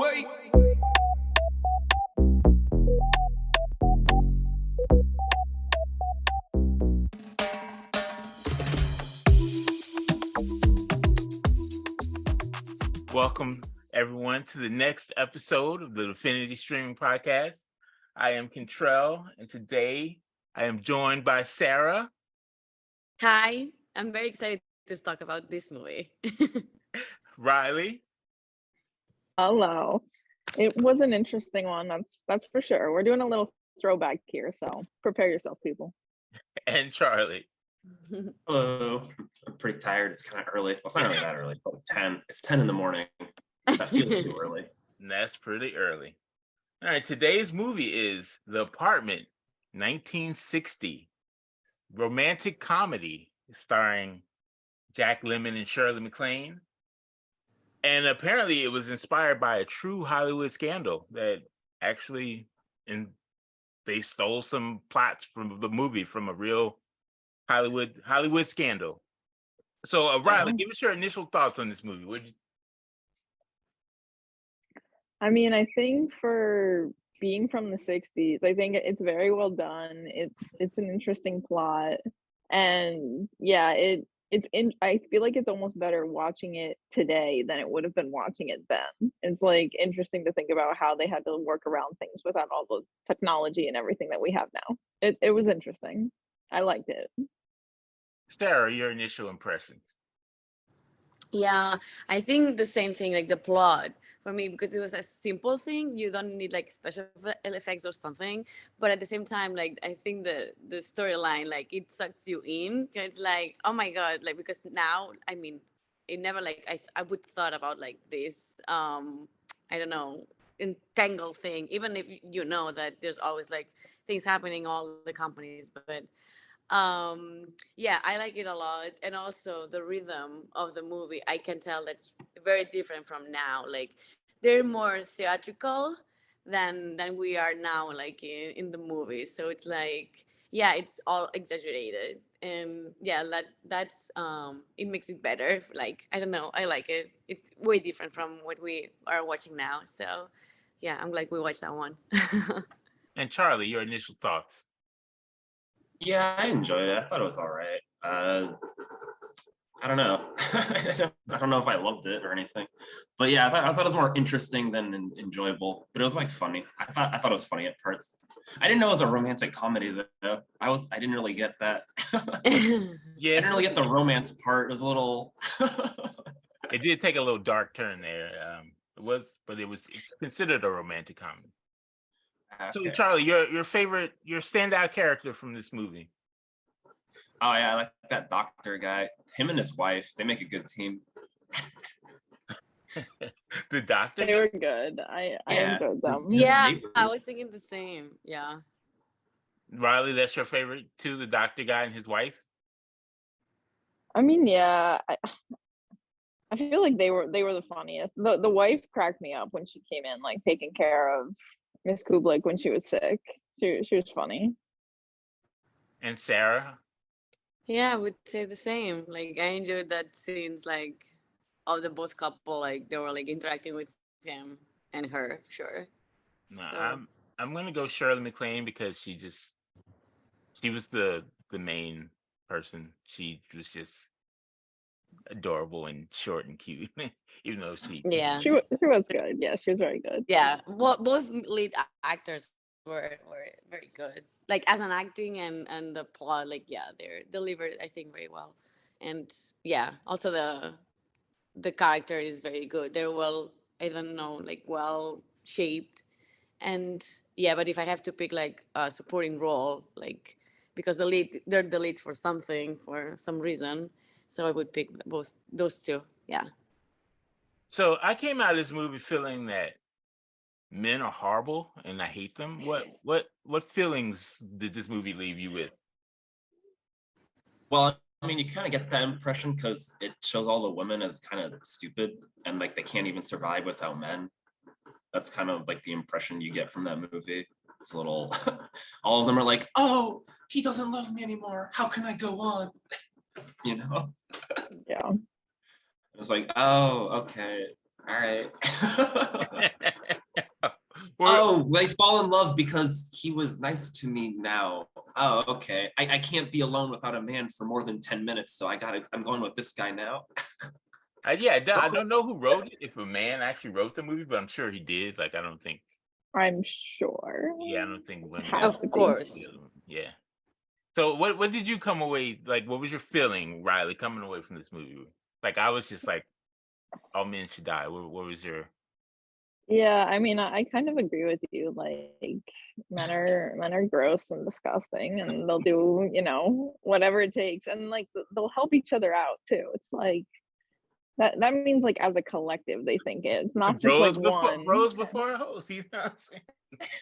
way. Welcome, everyone, to the next episode of the Affinity Streaming Podcast. I am Kentrell, and today I am joined by Sarah. Hi, I'm very excited to talk about this movie. Riley. Hello. It was an interesting one, that's for sure. We're doing a little throwback here, so prepare yourself, people. And Charlie. Hello. I'm pretty tired. It's kind of early. Well, it's not really that early. It's like 10. It's 10 in the morning. That feels too early. And that's pretty early. All right, today's movie is The Apartment, 1960. Romantic comedy starring Jack Lemmon and Shirley MacLaine. And apparently it was inspired by a true Hollywood scandal that actually, and they stole some plots from the movie from a real Hollywood scandal. So Riley, give us your initial thoughts on this movie. I mean, I think for being from the 60s, I think it's very well done. It's an interesting plot. And yeah, I feel like it's almost better watching it today than it would have been watching it then. It's like interesting to think about how they had to work around things without all the technology and everything that we have now. It was interesting. I liked it. Sarah, your initial impression. Yeah, I think the same thing, like the plot for me, because it was a simple thing. You don't need like special effects or something, but at the same time, like I think the storyline, like it sucks you in. It's like, oh my god, like because now, I mean, it never like I would thought about like this. I don't know, entangled thing. Even if you know that there's always like things happening all the companies, but yeah, I like it a lot. And also the rhythm of the movie, I can tell that's very different from now. Like they're more theatrical than we are now, like in the movie. So it's like, yeah, it's all exaggerated. And yeah, that's it makes it better. Like I don't know, I like it. It's way different from what we are watching now. So yeah, I'm glad we watched that one. And Charlie, your initial thoughts. Yeah, I enjoyed it. I thought it was all right. I don't know. I don't know if I loved it or anything, but yeah, I thought it was more interesting than enjoyable. But it was like funny. I thought it was funny at parts. I didn't know it was a romantic comedy though. I didn't really get that. Yeah, I didn't really get the romance part. It was a little. It did take a little dark turn there. It's considered a romantic comedy. Okay. So Charlie, your standout character from this movie. Oh yeah, I like that doctor guy. Him and his wife, they make a good team. The doctor? They were good. I enjoyed them. Yeah, I was thinking the same. Yeah. Riley, that's your favorite too, the doctor guy and his wife? I mean, yeah. I feel like they were the funniest. The wife cracked me up when she came in, like taking care of Miss Kubelik when she was sick. She was funny. And Sarah? Yeah, I would say the same. Like I enjoyed that scenes, like of the both couple, like they were like interacting with him and her, for sure. No, so. I'm gonna go Shirley MacLaine because she was the main person. She was just adorable and short and cute, even though she was good. Yeah, she was very good. Yeah, well, both lead actors were very good. Like as an acting and the plot, like yeah, they're delivered, I think, very well. And yeah, also the character is very good. They're well, I don't know, like well shaped. And yeah, but if I have to pick like a supporting role, like because they're the leads for some reason, so I would pick both those two. Yeah. So I came out of this movie feeling that men are horrible and I hate them. What feelings did this movie leave you with? Well, I mean, you kind of get that impression because it shows all the women as kind of stupid and like they can't even survive without men. That's kind of like the impression you get from that movie. It's a little, all of them are like, oh, he doesn't love me anymore. How can I go on? You know? Yeah. It's like, oh, okay. All right. Or- Oh, they fall in love because he was nice to me now. Oh, okay. I can't be alone without a man for more than 10 minutes, so I'm going with this guy now. yeah, I don't know who wrote it. If a man actually wrote the movie, but I'm sure he did. Like, I don't think. I'm sure. Yeah, I don't think women. Has Of to be. course. Yeah. So what did you come away like? What was your feeling, Riley, coming away from this movie? Like, I was just like, all men should die. What was your? Yeah, I mean, I kind of agree with you. Like, men are gross and disgusting, and they'll do, whatever it takes, and like they'll help each other out too. It's like that means like as a collective they think it's not just like one. Bros before hoes. You know what I'm saying?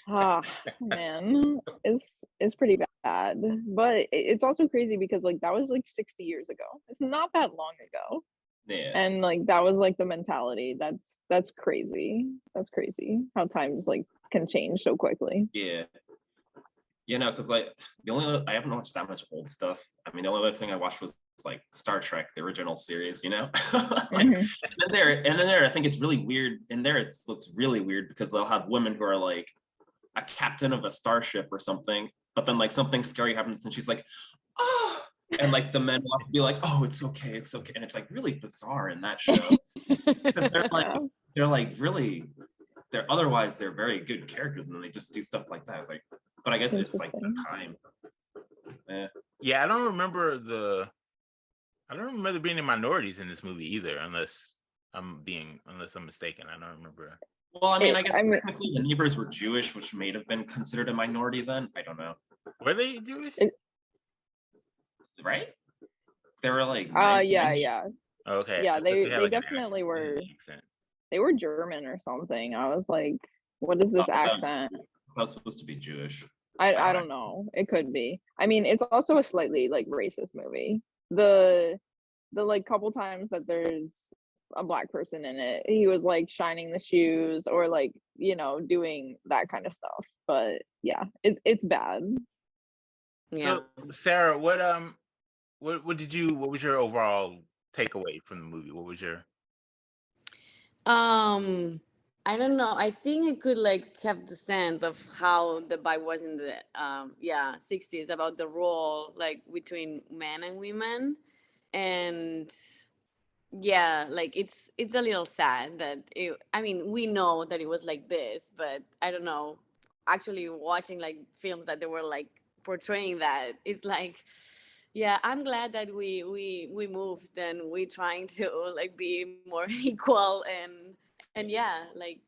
Ah, man, it's pretty bad. But it's also crazy because like that was like 60 years ago. It's not that long ago. Yeah. And like that was like the mentality. That's crazy. That's crazy how times like can change so quickly. Yeah. Because like I haven't watched that much old stuff. I mean, the only other thing I watched was like Star Trek, the original series, Like, Mhm. and then there, I think it's really weird. And there, it looks really weird because they'll have women who are like a captain of a starship or something, but then like something scary happens and she's like, oh, and like the men will have to be like, oh, it's okay, and it's like really bizarre in that show because they're like really, they're very good characters and then they just do stuff like that. It's like, but I guess it's like the time. Yeah, I don't remember there being any minorities in this movie either, unless I'm mistaken. I don't remember. Well, I mean, I guess technically the neighbors were Jewish, which may have been considered a minority then. I don't know. Were they Jewish? Right? They were like. Yeah. Okay. Yeah, they like, definitely were. Accent. They were German or something. I was like, what is this accent? That was supposed to be Jewish. I don't know. It could be. I mean, it's also a slightly like racist movie. The like couple times that there's a black person in it, he was like shining the shoes or like, doing that kind of stuff. But yeah, it's bad. Yeah. So, Sarah, what was your overall takeaway from the movie? What was your I don't know. I think I could like have the sense of how the vibe was in the 60s about the role like between men and women. And yeah, like it's a little sad that I mean, we know that it was like this, but I don't know. Actually watching like films that they were like portraying that, it's like, yeah, I'm glad that we moved and we trying to like be more equal and yeah, like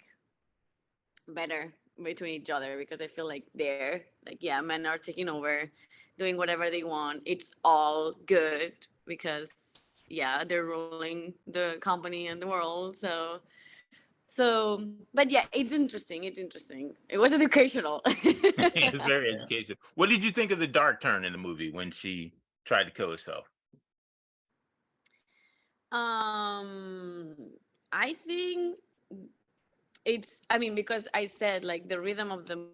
better between each other, because I feel like they're like, yeah, men are taking over, doing whatever they want. It's all good because yeah, they're ruling the company and the world. So but yeah, it's interesting. It was educational. It was very educational. What did you think of the dark turn in the movie when she tried to kill herself? I think I mean, because I said like the rhythm of the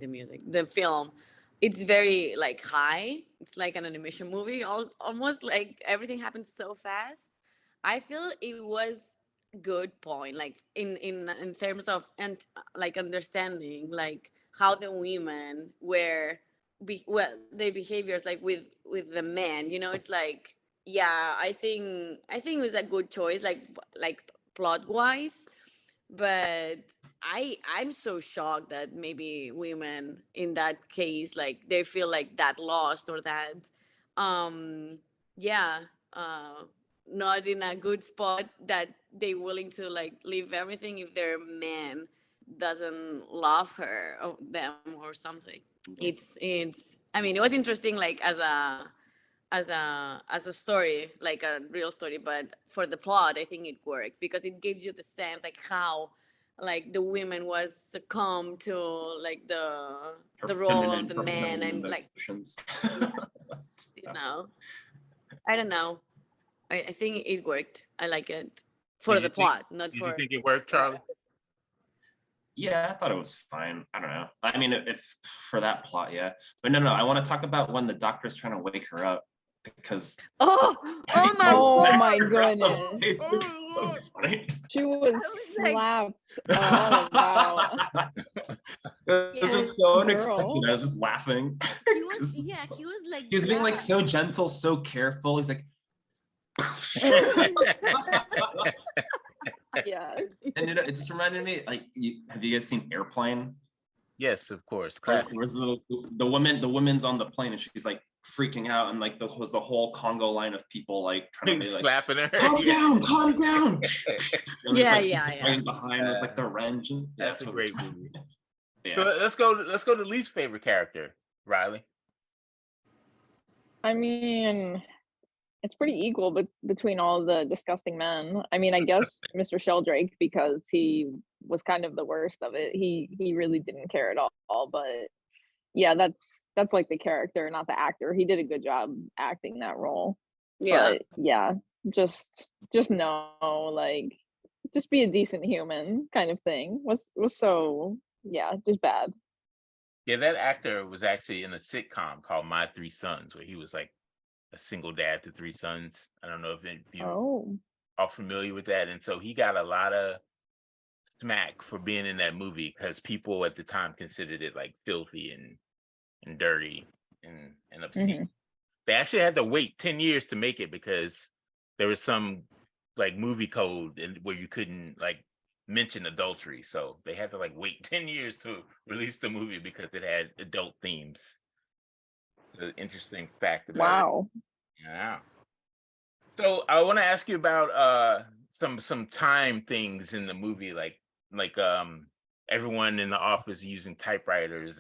music, the film, it's very like high. It's like an animation movie, almost like everything happens so fast. I feel it was good point, like in terms of and like understanding like how the women were their behaviors like with the men. It's like, yeah, I think it was a good choice, like plot wise. But I'm so shocked that maybe women in that case, like they feel like that lost or that um yeah, uh not in a good spot, that they willing to like leave everything if their man doesn't love her or them or something. It's I mean, it was interesting like as a story, like a real story, but for the plot I think it worked because it gives you the sense like how like the women was succumb to like the role of the man and like you know I don't know. I think it worked. I like it for the plot, not Did for. you think it worked, Charlie? Yeah, I thought it was fine. I don't know. I mean, if for that plot, yeah. But no, I want to talk about when the doctor's trying to wake her up. because Oh, oh my Oh god. my goodness. goodness. Oh my God. funny. She was was like- slapped. Oh wow. It was Yeah. just so Girl. unexpected. I was just laughing. He was, 'Cause yeah, he was like, he was being like yeah. so gentle, so careful. He's like, Yeah. and it just reminded me, like, have you guys seen Airplane? Yes, of course. Where Classic. where's the woman's on the plane and she's like freaking out, and like was the whole Congo line of people like trying to be like, Slapping her. calm Yeah. down, calm down. And Yeah, there's, like, yeah, people yeah. fighting behind with like the wrench. And, yeah, That's a what it's great from. movie. Yeah. So let's go to least favorite character, Riley. I mean, it's pretty equal between all the disgusting men. I mean, I guess Mr. Sheldrake, because he was kind of the worst of it. He really didn't care at all. But yeah, that's like the character, not the actor. He did a good job acting that role. Yeah. But yeah, just no, like just be a decent human kind of thing. Was so yeah, just bad. Yeah, that actor was actually in a sitcom called My Three Sons, where he was like a single dad to three sons. I don't know if you Oh. are familiar with that. And so he got a lot of smack for being in that movie because people at the time considered it like filthy and dirty and obscene. They actually had to wait 10 years to make it because there was some like movie code where you couldn't like mention adultery. So they had to like wait 10 years to release the movie because it had adult themes. The interesting fact about Wow. it. Yeah. So I want to ask you about some time things in the movie, like everyone in the office using typewriters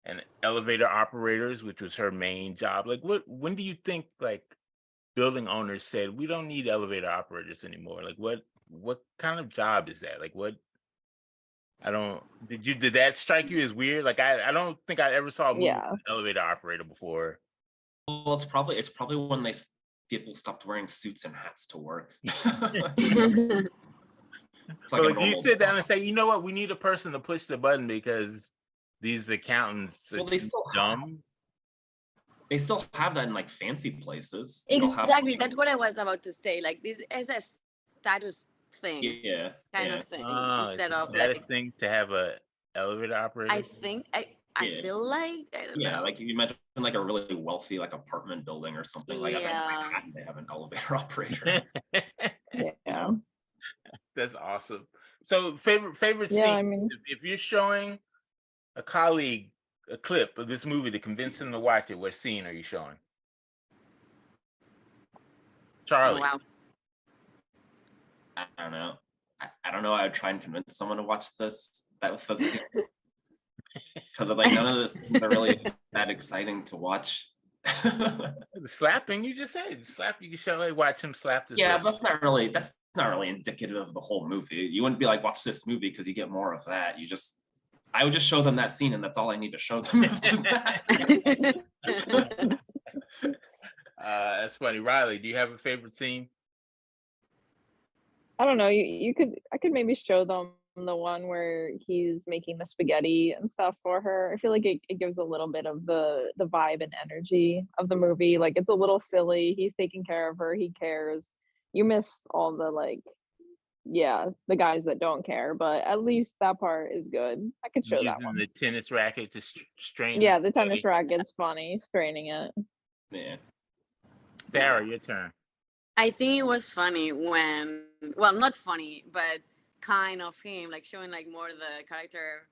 and elevator operators, which was her main job. Like when do you think like building owners said we don't need elevator operators anymore? Like what kind of job is that? Like what did that strike you as weird? Like I don't think I ever saw a movie Yeah. with an elevator operator before. Well, it's probably when people stopped wearing suits and hats to work. It's like So a like, do you normal sit down job. and say, you know what, we need a person to push the button because these accountants are Well, they too still dumb? They still have that in like fancy places. They'll have, Exactly. like, That's what I was about to say. Like this is a status thing yeah, kind yeah. of thing Oh, it's instead a of status like thing to have a elevator operator. I think I Yeah. feel like I don't Yeah, know. like if you imagine like a really wealthy like apartment building or something like that. Yeah. In Manhattan, they have an elevator operator. Yeah. That's awesome. So favorite Yeah, scene. I mean, If you're showing a colleague a clip of this movie to convince them to watch it, what scene are you showing? Oh, Charlie. wow. I don't know. I don't know. I would try and convince someone to watch this. Because like none of this are really that exciting to watch. The slapping, you just said slap. You can show like watch him slap this. Yeah, woman. that's not really indicative of the whole movie. You wouldn't be like, watch this movie because you get more of that. I would just show them that scene, and that's all I need to show them after that. That's funny. Riley, do you have a favorite scene? I don't know. I could maybe show them the one where he's making the spaghetti and stuff for her. I feel like it gives a little bit of the vibe and energy of the movie. Like it's a little silly. He's taking care of her. He cares. You miss all the like, yeah, the guys that don't care, but at least that part is good. I could show that Using one. the tennis racket to strain. Yeah, the tennis racket's funny, straining it. Yeah. Sarah, your turn. I think it was funny when, well, not funny, but kind of him, like showing like more the character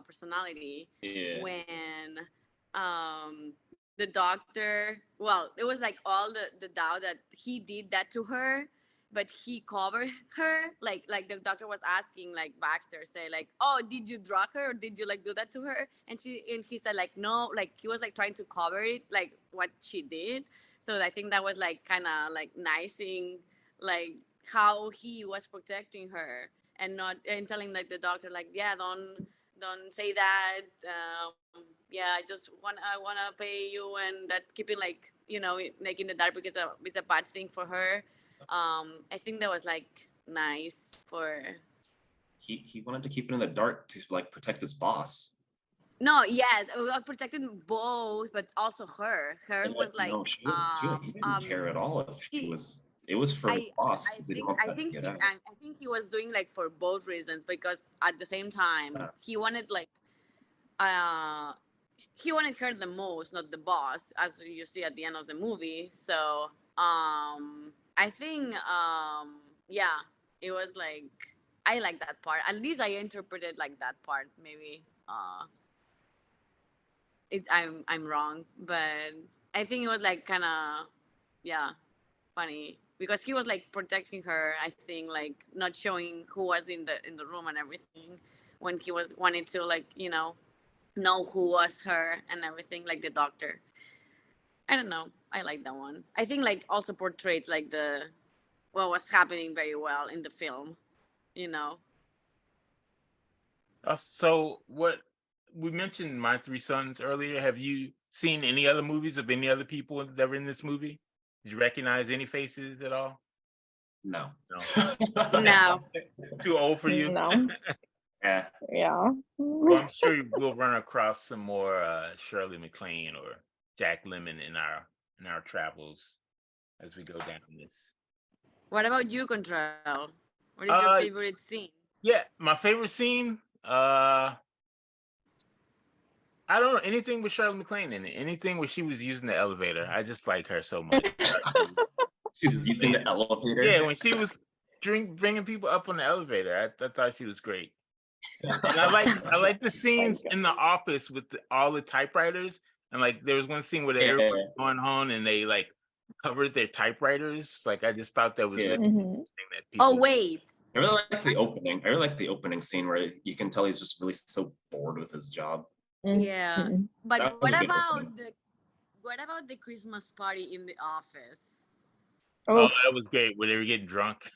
personality Yeah. when the doctor, well, it was like all the doubt that he did that to her, but he covered her. Like the doctor was asking like Baxter, say like, oh, did you drug her or did you like do that to her? And he said like, no, like he was like trying to cover it, like what she did. So I think that was like kind of like nicing, like how he was protecting her and not and telling like the doctor like, yeah, don't say that. Yeah, I wanna pay you, and that keeping like like in the dark because it's a bad thing for her. I think that was like nice for. He wanted to keep it in the dark to like protect his boss. No, yes, we were protecting both, but also her. Her And, was like, no, he didn't care at all if she she, was. It was for his boss because he didn't want that to get out. I think he was doing like for both reasons because at the same time Yeah. he wanted like, uh, he wanted her the most, not the boss, as you see at the end of the movie. So, I think, yeah, it was like I like that part. At least I interpreted like that part. Maybe, I'm wrong, but I think it was like kind of, yeah, funny because he was like protecting her. I think like not showing who was in the room and everything when he was wanting to like know who was her and everything, like the doctor. I don't know. I like that one. I think like also portrays like the what was happening very well in the film. You know. So what we mentioned My Three Sons earlier. Have you seen any other movies of any other people that were in this movie? Did you recognize any faces at all? No. No. Too old for you? No. Yeah. Yeah. Well, I'm sure we'll run across some more Shirley MacLaine or Jack Lemmon in our travels as we go down this. What about you, Control? What is your favorite scene? Yeah, my favorite scene. I don't know anything with Shirley MacLaine in it. Anything where she was using the elevator. I just like her so much. She's using the elevator. Yeah, when she was bringing people up on the elevator, I thought she was great. And I like the scenes in the office with all the typewriters. And like there was one scene where everyone was going home and they like covered their typewriters. Like I just thought that was really interesting that people. Oh wait. I really like the opening. I really like the opening scene where you can tell he's just really so bored with his job. Yeah, but That was what a good about opening. what about the Christmas party in the office? Oh, that was great when they were getting drunk.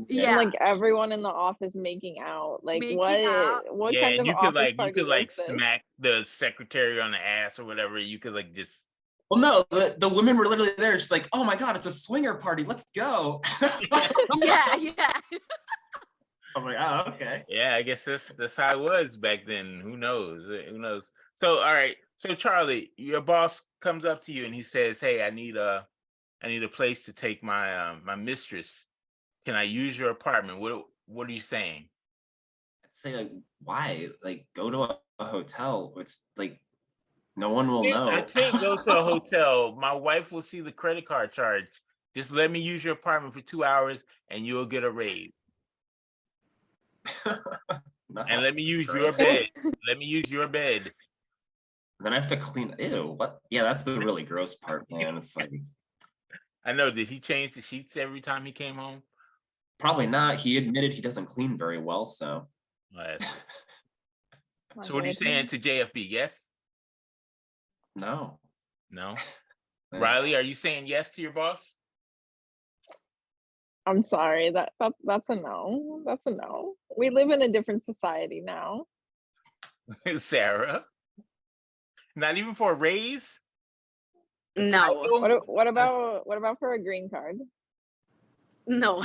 Yeah, And like everyone in the office making out. Like Making what out. what Yeah, kind and of you could office you party could like is this? smack the secretary on the ass or whatever. You could like just. Well, no, the women were literally there. She's like, "Oh my god, it's a swinger party. Let's go." yeah, yeah. I was like, "Oh, okay." Yeah, I guess that's how it was back then. Who knows? Who knows? So, all right. So, Charlie, your boss comes up to you and he says, "Hey, I need a place to take my my mistress. Can I use your apartment?" What are you saying? I'd say like, why? Like, go to a hotel. It's like no one will know. I can't go to a hotel. My wife will see the credit card charge. Just let me use your apartment for 2 hours and you'll get a raise. No, And let me it's use your gross. bed. Let me use your bed. Then I have to clean. Ew, what? Yeah, that's the really gross part, man. It's like I know. Did he change the sheets every time he came home? probably not. He admitted he doesn't clean very well, so. So what are you saying to JFB? Yes? No. No? Yeah. Riley, are you saying yes to your boss? I'm sorry, that's a no. That's a no. We live in a different society now. Sarah? Not even for a raise? No, What about for a green card? no,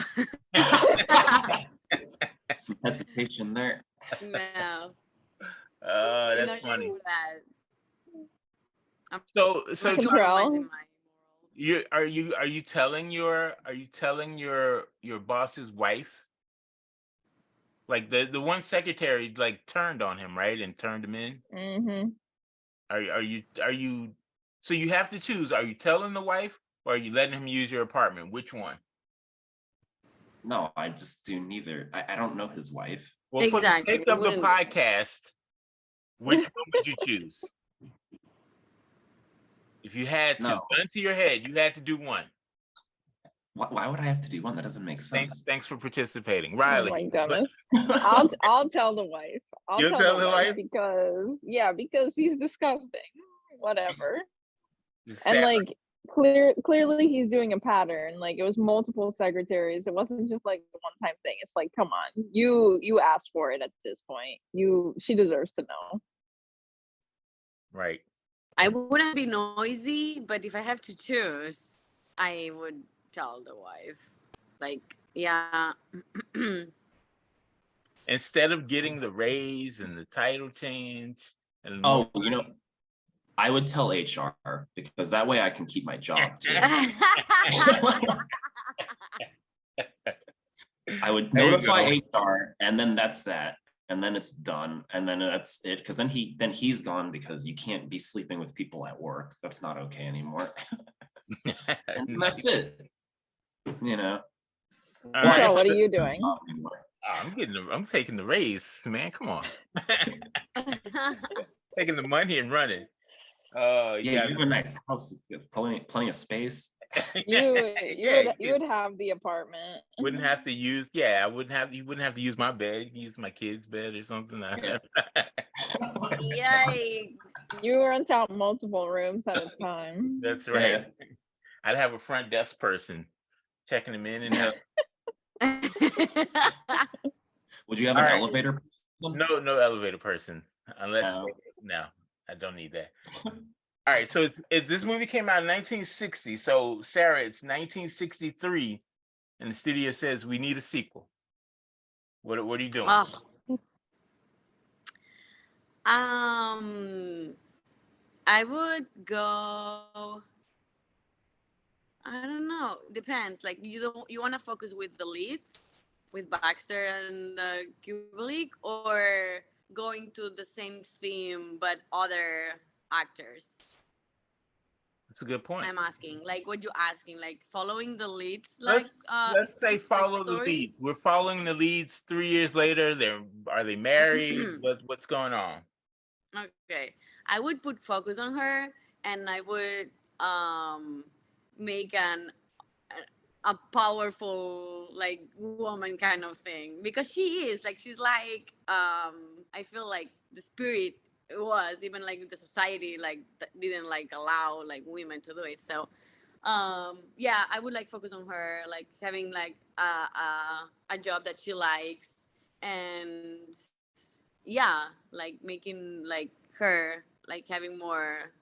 Some hesitation there. no. That's Not funny. even that. I'm So not Control. compromising my morals. are you telling your boss's wife? Like the one secretary like turned on him, right? And turned him in? Mm-hmm. Are you so you have to choose. Are you telling the wife or are you letting him use your apartment? Which one? No, I just do neither. I don't know his wife. Well, for the Exactly, sake we of the wouldn't- podcast, which one would you choose? If you had to, No. gun to your head, you had to do one. Why would I have to do one? That doesn't make sense. Thanks for participating, Oh Riley. my goodness. I'll tell the wife. You'll tell the wife? because he's disgusting. Whatever. And Sarah, like clearly he's doing a pattern. Like it was multiple secretaries. It wasn't just like a one-time thing. It's like, come on. You asked for it at this point. She deserves to know. right. I wouldn't be noisy, but if I have to choose, I would tell the wife. Like, yeah, instead of getting the raise and the title change and Oh, I would tell HR because that way I can keep my job too. I would There you notify go. HR, and then that's that, and then it's done, and then that's it. Because then he's gone because you can't be sleeping with people at work. That's not okay anymore. And that's it. You know. All Well, I right. guess So what I are you don't doing? job anymore. I'm taking the raise, man. Come on. Taking the money and running. Yeah, Yeah. you have a nice house. You have plenty of space. You Yeah, you would have the apartment. wouldn't have to use. Yeah, I wouldn't have. You wouldn't have to use my bed. You can use my kid's bed or something. Yeah. Yikes. You rent out multiple rooms at a time. That's right. Yeah. I'd have a front desk person checking them in and help. Would you have All an right. elevator? No elevator person unless No. no, I don't need that. All right, so this movie came out in 1960. So Sarah, it's 1963, and the studio says we need a sequel. What are you doing? Oh. I would go. I don't know. Depends. Like you want to focus with the leads, with Baxter and Kubelik, or going to the same theme but other actors? That's a good point. I'm asking. Like, what you asking? Like following the leads? Like, Let's say follow the story? leads. We're following the leads 3 years later. Are they married? What's going on? Okay, I would put focus on her, and I would make a powerful like woman kind of thing, because she's like I feel like the spirit was, even like the society like didn't like allow like women to do it. So yeah, I would like focus on her, like having like a job that she likes, and yeah, like making like her like having more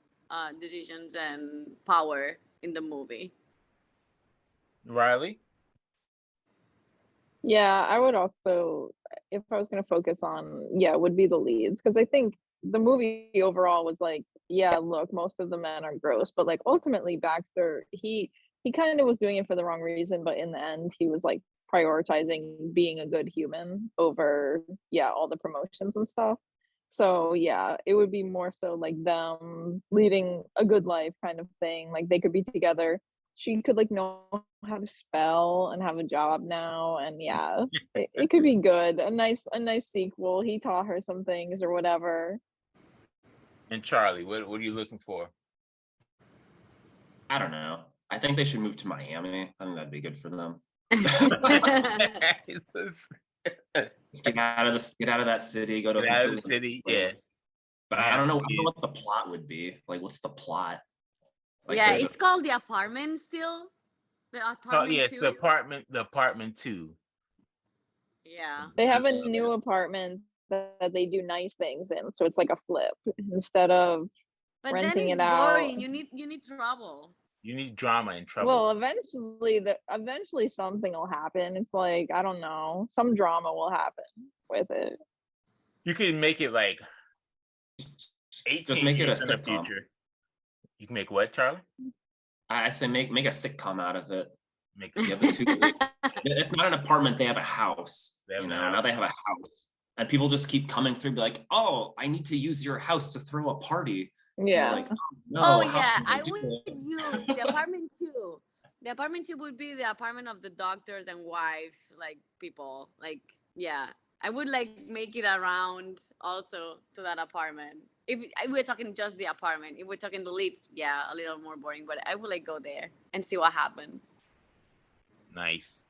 decisions and power in the movie. Riley? Yeah, I would also, if I was going to focus on, yeah, it would be the leads, because I think the movie overall was like, yeah, look, most of the men are gross, but like ultimately Baxter, he kind of was doing it for the wrong reason, but in the end he was like prioritizing being a good human over, yeah, all the promotions and stuff. So yeah, it would be more so like them leading a good life kind of thing. Like they could be together. She could like know how to spell and have a job now, and yeah, it could be good. A nice sequel. He taught her some things or whatever. And Charlie, what are you looking for? I don't know. I think they should move to Miami. I think that'd be good for them. Get out of that city. Go to Get out of the completely city, different yeah. place. But I don't know what the plot would be. Like, what's the plot? Like, yeah, it's called The Apartment still. The Apartment yes, 2. the apartment 2. Yeah. They have a new apartment that they do nice things in, so it's like a flip instead of But renting then it it's out. boring. You need trouble. You need drama and trouble. Well, eventually something will happen. It's like, I don't know, some drama will happen with it. You can make it like 18 just make it a years in the sitcom. future. You can make what, Charlie? I say make a sitcom out of it. Make You have the two. It's not an apartment; they have a house. Now they have a house, and people just keep coming through, be like, "Oh, I need to use your house to throw a party." Yeah. Like, no, Oh how yeah, can I do would it?" use The Apartment 2. The Apartment 2 would be the apartment of the doctors and wives, like people. Like, yeah, I would like make it around also to that apartment. If we're talking just the apartment, if we're talking the leads, yeah, a little more boring. But I would like go there and see what happens. Nice.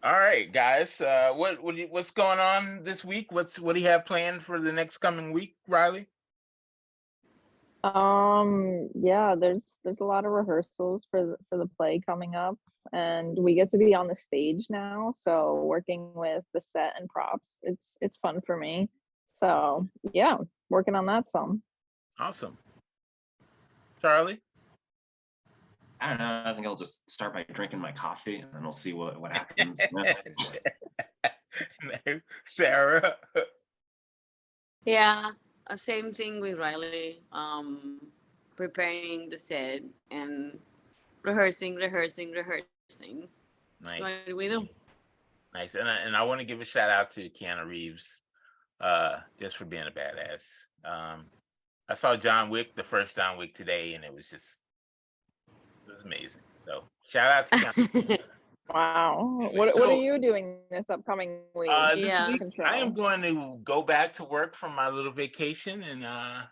All right, guys. What's going on this week? What do you have planned for the next coming week, Riley? Yeah, there's a lot of rehearsals for the play coming up, and we get to be on the stage now, so working with the set and props, it's fun for me. So yeah, working on that some. Awesome. Charlie? I don't know. I think I'll just start by drinking my coffee, and then we'll see what happens. Sarah. Yeah, same thing with Riley. Preparing the set and rehearsing. That's Nice, what we do. nice. And I want to give a shout out to Keanu Reeves, just for being a badass. I saw John Wick, the first John Wick today, and it was amazing. So shout out to Keanu. Wow. What So, are you doing this upcoming week? this Yeah. week I am Control. going to go back to work from my little vacation and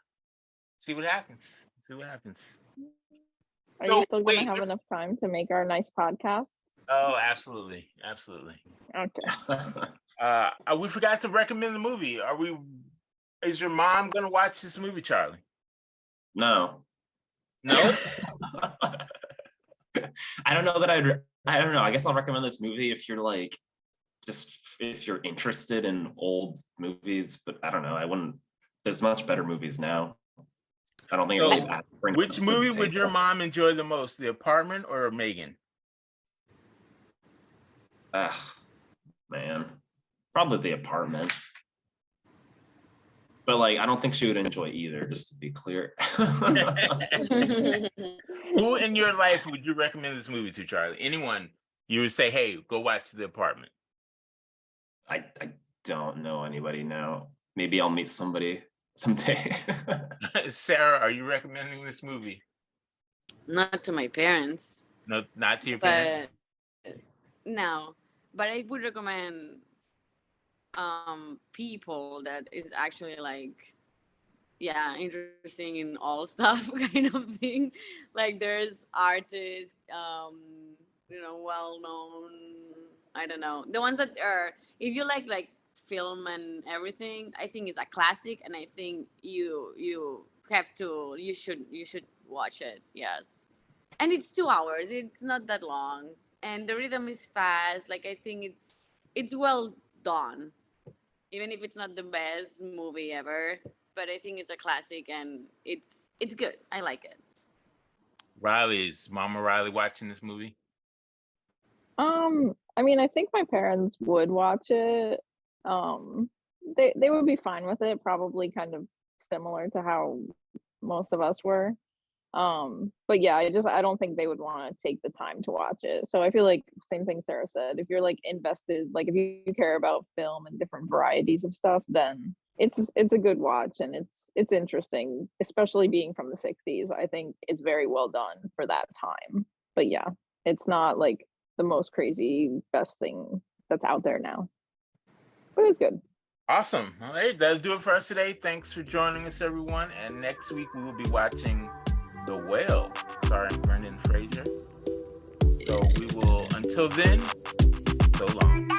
see what happens. Are So, you still wait, gonna have enough time to make our nice podcast? Oh, absolutely. Okay. We forgot to recommend the movie. Is your mom gonna watch this movie, Charlie? No. No? I don't know that I don't know. I guess I'll recommend this movie if you're like, just if you're interested in old movies, but I don't know. I wouldn't. There's much better movies now. I don't think it So, really brings which much to the movie would your table. mom enjoy the most, The Apartment or Megan? Man, probably The Apartment. But like, I don't think she would enjoy either. Just to be clear. Who in your life would you recommend this movie to, Charlie? Anyone you would say, hey, go watch The Apartment? I don't know anybody now. Maybe I'll meet somebody someday. Sarah, are you recommending this movie? Not to my parents, No, not to your parents. but no. But I would recommend people that is actually like, yeah, interesting in all stuff kind of thing. Like there's artists, well known. I don't know, the ones that are, if you like film and everything, I think it's a classic, and I think you should watch it. Yes, and it's 2 hours. It's not that long, and the rhythm is fast. Like I think it's well done, even if it's not the best movie ever. But I think it's a classic, and it's good. I like it. Riley, is Mama Riley watching this movie? I mean, I think my parents would watch it. They would be fine with it, probably kind of similar to how most of us were. But yeah, I don't think they would want to take the time to watch it. So I feel like same thing Sarah said. If you're like invested, like if you care about film and different varieties of stuff, then it's a good watch, and it's interesting, especially being from the 60s. I think it's very well done for that time. But yeah, it's not like the most crazy best thing that's out there now. But it's good. Awesome. All right, that'll do it for us today. Thanks for joining us, everyone. And next week we will be watching The Whale, starring Brendan Fraser. So we will, until then, so long.